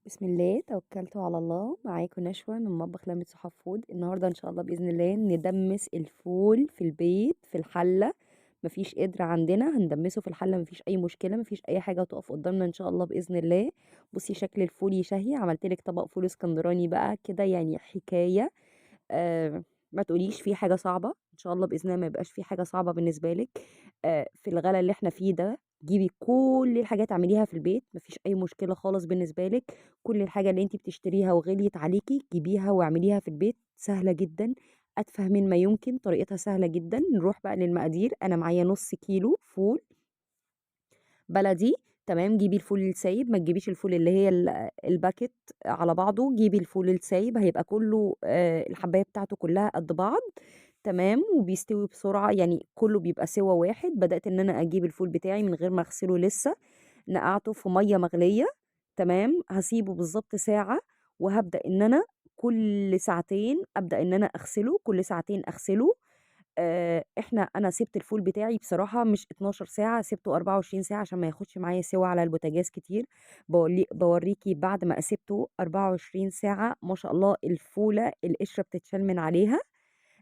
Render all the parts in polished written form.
بسم الله توكلت على الله. معاكم نشوى من مطبخ لمة صحاب فود. النهارده ان شاء الله باذن الله ندمس الفول في البيت في الحله. مفيش قدر عندنا هندمسه في الحله، مفيش اي مشكله، مفيش اي حاجه تقف قدامنا ان شاء الله باذن الله. بصي شكل الفول يشهي. عملت لك طبق فول اسكندراني بقى كده يعني حكايه. ما تقوليش في حاجة صعبة، إن شاء الله بإذن الله ما يبقاش في حاجة صعبة بالنسبة لك. في الغلا اللي إحنا فيه ده جيبي كل الحاجات اعمليها في البيت، ما فيش أي مشكلة خالص بالنسبة لك. كل الحاجة اللي أنتِ بتشتريها وغليت عليكِ جيبيها واعمليها في البيت، سهلة جدًا، أتفه مما يمكن، طريقتها سهلة جدًا. نروح بقى للمقادير. أنا معايا نُص كيلو فول بلدي. تمام. جيبي الفول السايب، ما تجيبيش الفول اللي هي الباكت على بعضه، جيبي الفول السايب هيبقى كله الحبايه بتاعته كلها قد بعض. تمام. وبيستوي بسرعه، يعني كله بيبقى سوا واحد. بدات ان انا اجيب الفول بتاعي من غير ما اغسله لسه، نقعته في ميه مغليه. تمام. هسيبه بالظبط ساعه، وهبدا ان انا كل ساعتين ابدا ان انا اغسله، كل ساعتين اغسله. أنا سِبت الفول بتاعي بصراحة مش 12 ساعة، سِبته 24 ساعة عشان ما ياخدش معايا سِوَى على البوتاجاز كتير. باورّيكِ بعد ما سِبته 24 ساعة ما شاء الله الفولة القشرة بتتشال من عليها.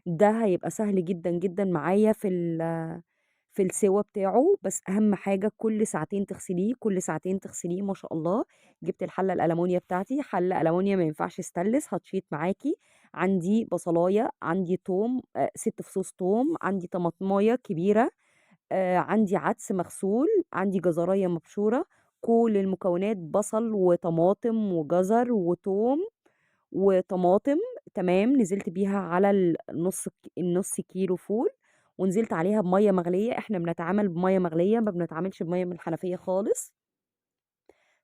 ده هيبقى سهل جدًا، جدًا معايا في السِوَى بتاعه. بس أهم حاجة كل ساعتين تغسليه، كل ساعتين تغسليه ما شاء الله. جِبت الحلة الألمونيا بتاعتي، حلة ألمونيا ما ينفعش stainless هتشيط معاكِ. عندي بصلاية، عندي توم 6 فصوص توم، عندي طماطماية كبيرة، عندي عدس مغسول، عندي جزراية مبشورة. كل المكونات بصل وطماطم وجزر وتوم وطماطم. تمام. نزلت بيها على النُص كيلو فول، ونزلت عليها بمَيّة مغلية. إحنا بنتعامل بمَيّة مغلية، ما بنتعاملش بمَيّة من الحنفية خالص.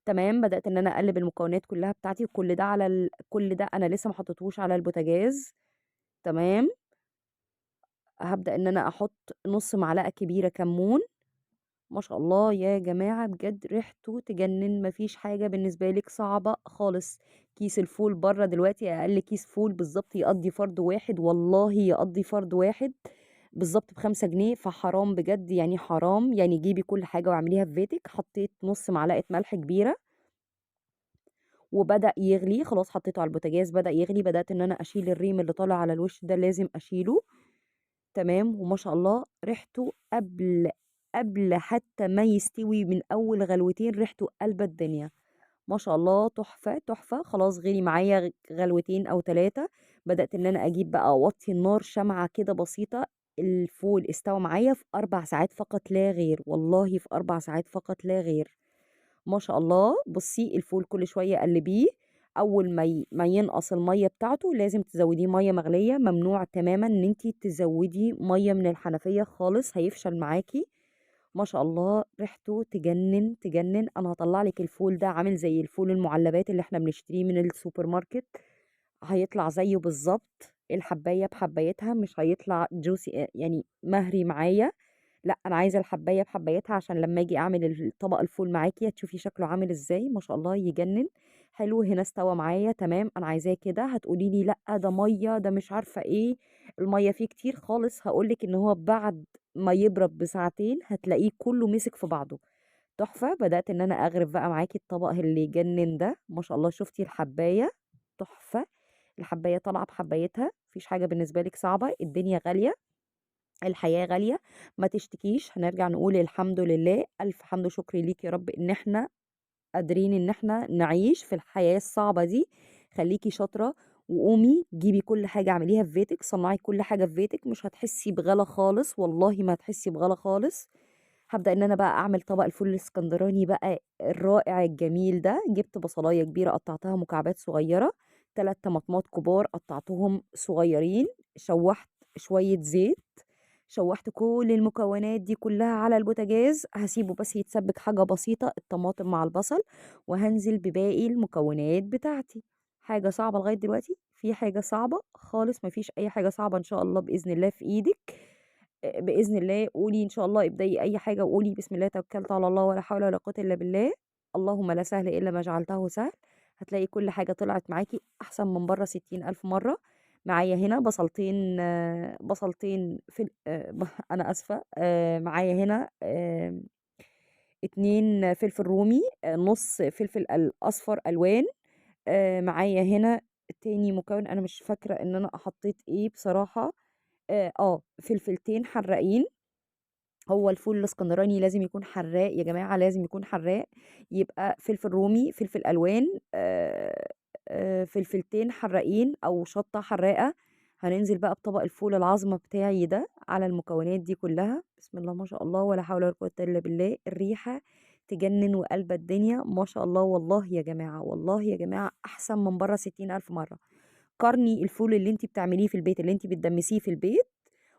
تمام. بدأت إن أنا أقلّب المكونات كلّها بتاعتي، وكل ده كل ده أنا لسه ما حطيتهوش على البوتاجاز. تمام. هابدأ إن أنا أحط نُص معلقة كبيرة كمون. ما شاء الله يا جماعة بجد ريحته تجنن، ما فيش حاجة بالنسبة لِك صعبة خالص. كيس الفول برّه دلوقتي أقل كيس فول بالضبط يقضّي فرد واحد، والله يقضّي فرد واحد بالضبط ب5 جنيه. فحرام بجد يعني حرام. يعني جيبي كل حاجة واعمليها في بيتِك. حطيت نُص معلقة ملح كبيرة وبدأ يغلي، خلاص حطيته على البوتاجاز بدأ يغلي. بدأت إن أنا أشيل الريم اللي طالع على الوش ده، لازم أشيله. تمام. وما شاء الله ريحته قبل حتى ما يستوي من أول غلوتين ريحته قلبة الدنيا. ما شاء الله تحفة تحفة. خلاص غلي معايا غلوتين أو 3. بدأت إن أنا أجيب بقى أوطّي النار شمعة كده بسيطة. الفول استوى معايا في 4 ساعات فقط لا غير، والله في 4 ساعات فقط لا غير. ما شاء الله. بُصّي الفول كل شوية قلّبيه. أول ما ينقص المَيّة بتاعته لازم تزوّديه مَيّة مغلية. ممنوع تمامًا إن أنتِ تزوّدي مَيّة من الحنفية خالص، هيفشل معاكِ. ما شاء الله ريحته تجنن، تجنن. أنا هاطلّع لِك الفول ده عامل زي الفول المُعلبات اللي إحنا بنشتريه من السوبر ماركت، هيطلع زيه بالضبط، الحباية بحبايتها، مش هيطلع juicy يعني مهري معايا. لأ، أنا عايزة الحباية بحبايتها عشان لمّا آجي أعمل طبق الفول معاكِ هتشوفي شكله عامل إزاي. ما شاء الله يجنن. حلو. هنا استوى معايا تمام. أنا عايزاه كده. هتقولي لي لأ ده مَيّة، ده مش عارفة إيه، المَيّة فيه كتير خالص. هاقول لِك إن هو بعد ما يبرد بساعتين هتلاقيه كله مسك في بعضه. تحفة. بدأت إن أنا أغرف بقى معاكِ الطبق اللي يجنن ده. ما شاء الله شُفتِ الحباية تحفة. الحباية طالعة بحبايتها، ما فيش حاجة بالنسبة لِك صعبة. الدنيا غالية، الحياة غالية، ما تشتكيش. هنرجع نقول الحمد لله، ألف حمد وشكر ليك يا رب إن إحنا قادرين إن إحنا نعيش في الحياة الصعبة دي. خليكِ شاطرة وقومي جيبي كل حاجة اعمليها في بيتِك، صنّعي كل حاجة في بيتِك، مش هتحسي بغلا خالص، والله ما هتحسي بغلا خالص. هابدأ إن أنا بقى أعمل طبق الفول الإسكندراني بقى الرائع الجميل ده. جِبت بصلاية كبيرة قطّعتها مكعبات صغيرة، 3 طماطمات كبار قطّعتهم صغيرين، شوّحت شوية زيت، شوّحت كل المكونات دي كلّها على البوتاجاز. هاسيبه بس يتسبِّك حاجة بسيطة، الطماطم مع البصل، وهانزل بباقي المكونات بتاعتي. حاجة صعبة لغاية دلوقتي؟ في حاجة صعبة؟ خالص ما فيش أي حاجة صعبة إن شاء الله بإذن الله في إيدِك. بإذن الله قولي إن شاء الله ابدئي أي حاجة وقولي بسم الله توكلت على الله ولا حول ولا قوة إلا بالله. اللهم لا سهل إلا ما جعلته سهل. هتلاقي كل حاجة طلعت معاكِ أحسن من برّه 60,000 مرّة. معايا هنا بصلتين بصلتين فل ب أنا آسفة. معايا هنا 2 فلفل رومي، نُص فلفل أصفر ألوان، معايا هنا تاني مكون، أنا مش فاكرة إن أنا حطيت إيه بصراحة. فلفلتين حراقين. هو الفول الاسكندراني لازم يكون حراق يا جماعة، لازم يكون حراق. يبقى فلفل رومي، فلفل ألوان، فلفلتين حراقين أو شطة حراقة. هننزل بقى بطبق الفول العظمة بتاعي ده على المكونات دي كلها. بسم الله ما شاء الله ولا حول ولا قوة إلا بالله. الريحة تجنن وقلب الدنيا ما شاء الله. والله يا جماعة، والله يا جماعة أحسن من بره 60,000 مرة. قارني الفول اللي انت بتعمليه في البيت، اللي انت بتدمسيه في البيت،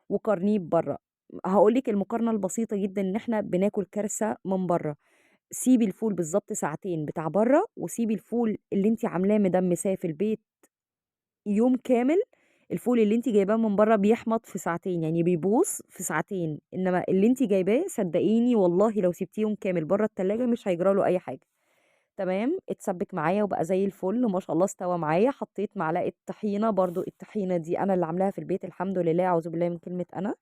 وقارنيه ببره. هاقول لِك المقارنة البسيطة جدًا إن إحنا بناكل كارثة من برّه. سيبي الفول بالضبط ساعتين بتاع برّه، وسيبي الفول اللي أنتِ عاملاه مدمساه في البيت يوم كامل. الفول اللي أنتِ جايباه من برّه بيحمض في ساعتين، يعني بيبوظ في ساعتين، إنما اللي أنتِ جايباه صدقيني والله لو سِبتيه يوم كامل برّه التلاجة مش هيجرى له أي حاجة. تمام، اتسبِّك معايا وبقى زي الفل ما شاء الله استوى معايا. حطيت معلقة طحينة، برضه الطحينة دي أنا اللي عاملاها في البيت الحمد لله، أعوذ بالله من كلمة أنا.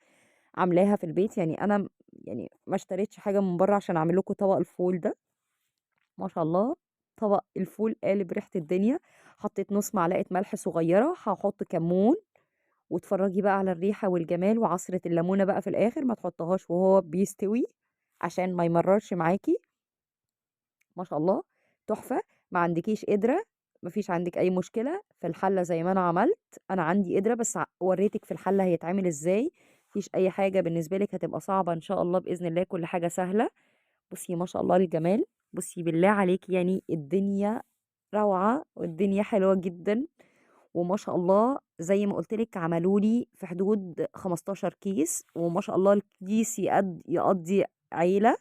عاملاها في البيت، يعني أنا يعني ما اشتريتش حاجة من برّه عشان أعمل لكم طبق الفول ده. ما شاء الله، طبق الفول قالب ريحة الدنيا. حطيت نُص معلقة ملح صغيرة، هاحط كمون، واتفرّجي بقى على الريحة والجمال، وعصرة الليمونة بقى في الآخر ما تحطّهاش وهو بيستوي عشان ما يمرّرش معاكِ. ما شاء الله، تحفة. ما عندكيش قدرة، ما فيش عندِك أي مشكلة، في الحلة زي ما أنا عملت. أنا عندي قدرة بس وريتِك في الحلة هيتعمل إزاي. ما فيش أي حاجة بالنسبة لِك هتبقى صعبة إن شاء الله بإذن الله، كل حاجة سهلة. بُصّي ما شاء الله الجمال. بُصّي بالله عليكِ يعني الدنيا روعة، والدنيا حلوة جدًا. وما شاء الله زي ما قُلت لِك عملوا لي في حدود 15 كيس، وما شاء الله الكيس يقضّي عيلة.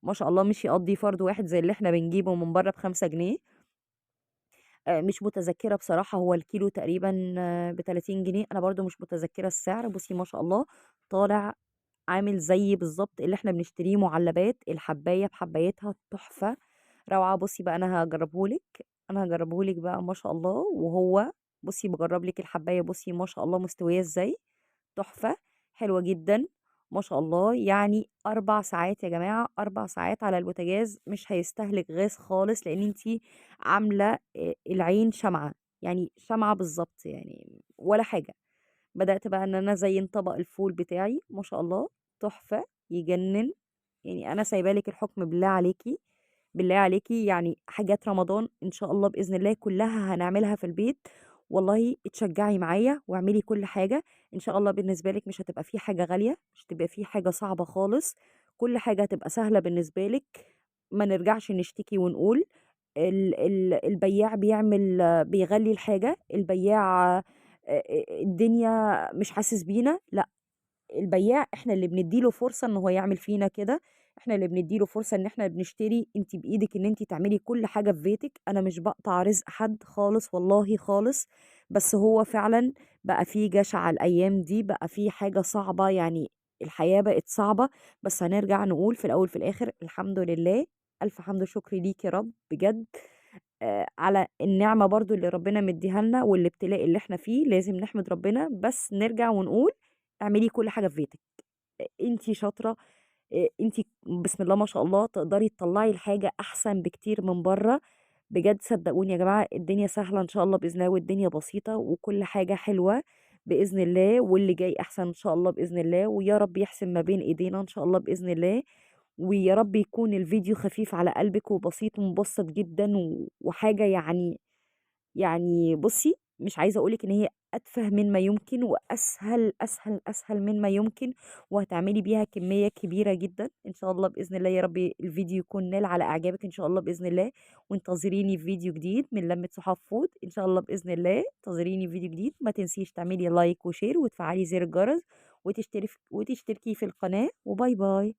ما شاء الله مش يقضّي فرد واحد زي اللي إحنا بنجيبه من برّه ب5 جنيه. مش متذكرة بصراحة هو الكيلو تقريبًا ب30 جنيه، أنا برضه مش متذكرة السعر. بُصّي ما شاء الله طالع عامل زي بالضبط اللي إحنا بنشتريه مُعلبات، الحباية بحبايتها تحفة، روعة. بُصّي بقى أنا هاجرّبه لِك، أنا هاجرّبه لِك بقى ما شاء الله. وهو بُصّي باجرّب لِك الحباية، بُصّي ما شاء الله مستوية إزاي. تحفة، حلوة جدًا، ما شاء الله. يعني 4 ساعات يا جماعة، 4 ساعات على البوتاجاز مش هيستهلك غاز خالص، لإن أنتِ عاملة العين شمعة، يعني شمعة بالضبط يعني ولا حاجة. بدأت بقى إن أنا أزيّن طبق الفول بتاعي ما شاء الله، تحفة، يجنن. يعني أنا سايبة لِك الحكم بالله عليكِ، بالله عليكِ يعني حاجات رمضان إن شاء الله بإذن الله كلّها هنعملها في البيت. والله اتشجّعي معايا واعملي كل حاجة. إن شاء الله بالنسبة لِك مش هتبقى في حاجة غالية، مش هتبقى في حاجة صعبة خالص، كل حاجة هتبقى سهلة بالنسبة لِك. ما نرجعش نشتكي ونقول البياع بيغلّي الحاجة، البياع الدنيا مش حاسس بينا، لأ. البياع إحنا اللي بندّي له فرصة إن هو يعمل فينا كده. إحنا اللي بندّي له فرصة إن إحنا بنشتري. أنتِ بإيدِك إن أنتِ تعملي كل حاجة في بيتِك. أنا مش باقطع رزق حد خالص والله خالص. بس هو فعلًا بقى في جشع الأيام دي، بقى في حاجة صعبة، يعني الحياة بقت صعبة. بس هنرجع نقول في الأول وفي الآخر الحمد لله. ألف حمد وشكر ليكِ يا رب بجد. على النعمة برضه اللي ربنا مدّيها لنا، والابتلاء اللي إحنا فيه لازم نحمد ربنا. بس نرجع ونقول اعملي كل حاجة في بيتِك. أنتِ شاطرة، أنتِ بسم الله ما شاء الله تقدري تطلّعي الحاجة أحسن بكتير من برّه. بجد صدقوني يا جماعة الدنيا سهلة إن شاء الله بإذن الله، والدنيا بسيطة، وكل حاجة حلوة بإذن الله، واللي جاي أحسن إن شاء الله بإذن الله. ويا رب يحسن ما بين إيدينا إن شاء الله بإذن الله. ويا رب يكون الفيديو خفيف على قلبِك وبسيط ومُبسّط جدًا، وحاجة يعني بُصّي، مش عايزة أقول لِك إن هي أتفه مما يمكن، وأسهل، أسهل، أسهل مما يمكن. وهتعملي بيها كمية كبيرة جدًا إن شاء الله بإذن الله. يا رب الفيديو يكون نال على إعجابِك إن شاء الله بإذن الله. وانتظريني في فيديو جديد من لمّة صحاب فود إن شاء الله بإذن الله. انتظريني في فيديو جديد. ما تنسيش تعملي لايك وشير وتفعلي زر الجرس، وتشتركي في القناة. وباي باي.